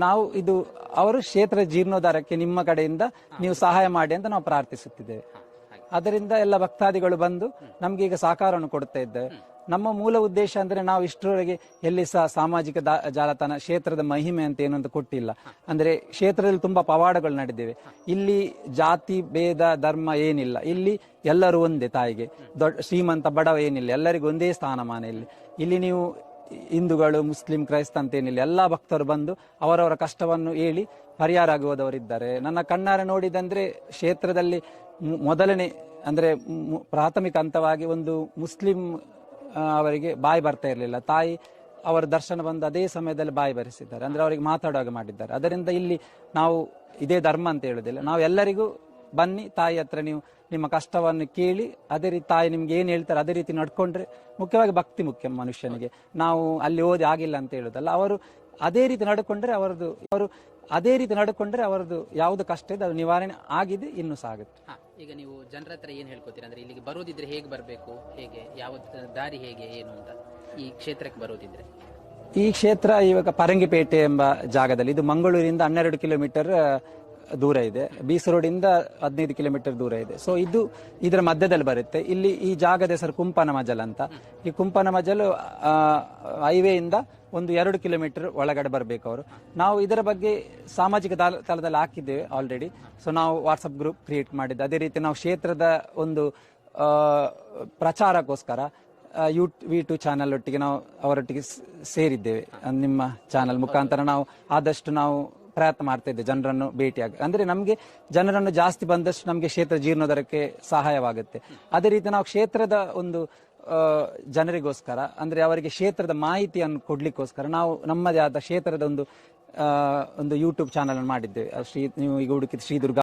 ನಾವು ಇದು ಅವರು ಕ್ಷೇತ್ರ ಜೀರ್ಣೋದ್ಧಾರಕ್ಕೆ ನಿಮ್ಮ ಕಡೆಯಿಂದ ನೀವು ಸಹಾಯ ಮಾಡಿ ಅಂತ ನಾವು ಪ್ರಾರ್ಥಿಸುತ್ತಿದ್ದೇವೆ. ಅದರಿಂದ ಎಲ್ಲ ಭಕ್ತಾದಿಗಳು ಬಂದು ನಮ್ಗೆ ಈಗ ಸಹಕಾರವನ್ನು ಕೊಡ್ತಾ ಇದ್ದೇವೆ. ನಮ್ಮ ಮೂಲ ಉದ್ದೇಶ ಅಂದ್ರೆ ನಾವು ಇಷ್ಟರವರೆಗೆ ಎಲ್ಲಿ ಸಹ ಸಾಮಾಜಿಕ ಜಾಲತಾಣ ಕ್ಷೇತ್ರದ ಮಹಿಮೆ ಅಂತ ಏನು ಅಂತ ಕೊಟ್ಟಿಲ್ಲ. ಅಂದ್ರೆ ಕ್ಷೇತ್ರದಲ್ಲಿ ತುಂಬಾ ಪವಾಡಗಳು ನಡೆದಿವೆ. ಇಲ್ಲಿ ಜಾತಿ ಭೇದ ಧರ್ಮ ಏನಿಲ್ಲ. ಇಲ್ಲಿ ಎಲ್ಲರೂ ಒಂದೇ ತಾಯಿಗೆ. ದೊಡ್ಡ ಶ್ರೀಮಂತ ಬಡವ ಏನಿಲ್ಲ, ಎಲ್ಲರಿಗೂ ಒಂದೇ ಸ್ಥಾನಮಾನ. ಇಲ್ಲಿ ನೀವು ಹಿಂದೂಗಳು ಮುಸ್ಲಿಂ ಕ್ರೈಸ್ತ ಅಂತ ಏನಿಲ್ಲ, ಎಲ್ಲಾ ಭಕ್ತರು ಬಂದು ಅವರವರ ಕಷ್ಟವನ್ನು ಹೇಳಿ ಪರಿಹಾರ ಆಗುವುದವರಿದ್ದಾರೆ. ನನ್ನ ಕಣ್ಣಾರೆ ನೋಡಿದಂದ್ರೆ ಕ್ಷೇತ್ರದಲ್ಲಿ ಮೊದಲನೇ ಅಂದ್ರೆ ಪ್ರಾಥಮಿಕ ಹಂತವಾಗಿ ಒಂದು ಮುಸ್ಲಿಂ ಅವರಿಗೆ ಬಾಯಿ ಬರ್ತಾ ಇರಲಿಲ್ಲ. ತಾಯಿ ಅವರ ದರ್ಶನ ಬಂದು ಅದೇ ಸಮಯದಲ್ಲಿ ಬಾಯಿ ಬರೆಸಿದ್ದಾರೆ. ಅಂದ್ರೆ ಅವರಿಗೆ ಮಾತಾಡುವಾಗ ಮಾಡಿದ್ದಾರೆ. ಅದರಿಂದ ಇಲ್ಲಿ ನಾವು ಇದೇ ಧರ್ಮ ಅಂತ ಹೇಳುದಿಲ್ಲ, ನಾವು ಎಲ್ಲರಿಗೂ ಬನ್ನಿ ತಾಯಿ ಹತ್ರ ನೀವು ನಿಮ್ಮ ಕಷ್ಟವನ್ನು ಕೇಳಿ ಅದೇ ರೀತಿ ತಾಯಿ ನಿಮ್ಗೆ ಏನ್ ಹೇಳ್ತಾರೆ ಅದೇ ರೀತಿ ನಡ್ಕೊಂಡ್ರೆ, ಮುಖ್ಯವಾಗಿ ಭಕ್ತಿ ಮುಖ್ಯ ಮನುಷ್ಯನಿಗೆ. ನಾವು ಅಲ್ಲಿ ಓದಿ ಆಗಿಲ್ಲ ಅಂತ ಹೇಳುದಲ್ಲ, ಅವರು ಅದೇ ರೀತಿ ನಡ್ಕೊಂಡ್ರೆ ಅವರದ್ದು ಯಾವ್ದು ಕಷ್ಟ ಇದೆ ಅದು ನಿವಾರಣೆ ಆಗಿದೆ, ಇನ್ನೂ ಸಾಗುತ್ತೆ. ಈಗ ನೀವು ಜನರ ಹತ್ರ ಏನ್ ಹೇಳ್ಕೊತೀರಾ? ಅಂದ್ರೆ ಇಲ್ಲಿಗೆ ಬರೋದಿದ್ರೆ ಹೇಗೆ ಬರಬೇಕು, ಹೇಗೆ ಯಾವ ದಾರಿ ಹೇಗೆ ಏನು ಅಂತ ಈ ಕ್ಷೇತ್ರಕ್ಕೆ ಬರೋದಿದ್ರೆ? ಈ ಕ್ಷೇತ್ರ ಇವಾಗ ಪರಂಗಿಪೇಟೆ ಎಂಬ ಜಾಗದಲ್ಲಿ, ಇದು ಮಂಗಳೂರಿಂದ 12 ಕಿಲೋಮೀಟರ್ ದೂರ ಇದೆ, ಬೀಸ್ ರೋಡ್ ಇಂದ 15 ಕಿಲೋಮೀಟರ್ ದೂರ ಇದೆ. ಸೊ ಇದರ ಮಧ್ಯದಲ್ಲಿ ಬರುತ್ತೆ. ಇಲ್ಲಿ ಈ ಜಾಗದ ಹೆಸರು ಕುಂಪನ ಮಜಲ್ ಅಂತ. ಈ ಕುಂಪನ ಮಜಲು ಹೈವೇ ಇಂದ ಒಂದು 2 ಕಿಲೋಮೀಟರ್ ಒಳಗಡೆ ಬರಬೇಕು ಅವರು. ನಾವು ಇದರ ಬಗ್ಗೆ ಸಾಮಾಜಿಕ ತಳದಲ್ಲಿ ಹಾಕಿದ್ದೇವೆ ಆಲ್ರೆಡಿ. ಸೊ ನಾವು ವಾಟ್ಸಪ್ ಗ್ರೂಪ್ ಕ್ರಿಯೇಟ್ ಮಾಡಿದ್ದೆ. ಅದೇ ರೀತಿ ನಾವು ಕ್ಷೇತ್ರದ ಒಂದು ಪ್ರಚಾರಕ್ಕೋಸ್ಕರ V2 ಚಾನಲ್ ಒಟ್ಟಿಗೆ ನಾವು ಅವರೊಟ್ಟಿಗೆ ಸೇರಿದ್ದೇವೆ. ನಿಮ್ಮ ಚಾನಲ್ ಮುಖಾಂತರ ನಾವು ಆದಷ್ಟು ನಾವು ಪ್ರಯತ್ನ ಮಾಡ್ತಾ ಇದ್ದೇವೆ ಜನರನ್ನು ಭೇಟಿಯಾಗಿ. ಅಂದ್ರೆ ನಮ್ಗೆ ಜನರನ್ನು ಜಾಸ್ತಿ ಬಂದಷ್ಟು ನಮ್ಗೆ ಕ್ಷೇತ್ರ ಜೀರ್ಣೋದ್ಧಾರಕ್ಕೆ ಸಹಾಯವಾಗುತ್ತೆ. ಅದೇ ರೀತಿ ನಾವು ಕ್ಷೇತ್ರದ ಒಂದು ಜನರಿಗೋಸ್ಕರ ಅಂದ್ರೆ ಅವರಿಗೆ ಕ್ಷೇತ್ರದ ಮಾಹಿತಿಯನ್ನು ಕೊಡ್ಲಿಕ್ಕೋಸ್ಕರ ನಾವು ನಮ್ಮದೇ ಆದ ಕ್ಷೇತ್ರದ ಒಂದು ಯೂಟ್ಯೂಬ್ ಚಾನಲ್ ಮಾಡಿದ್ದೇವೆ. ನೀವು ಈಗ ಹುಡುಕಿದ ಶ್ರೀ ದುರ್ಗಾ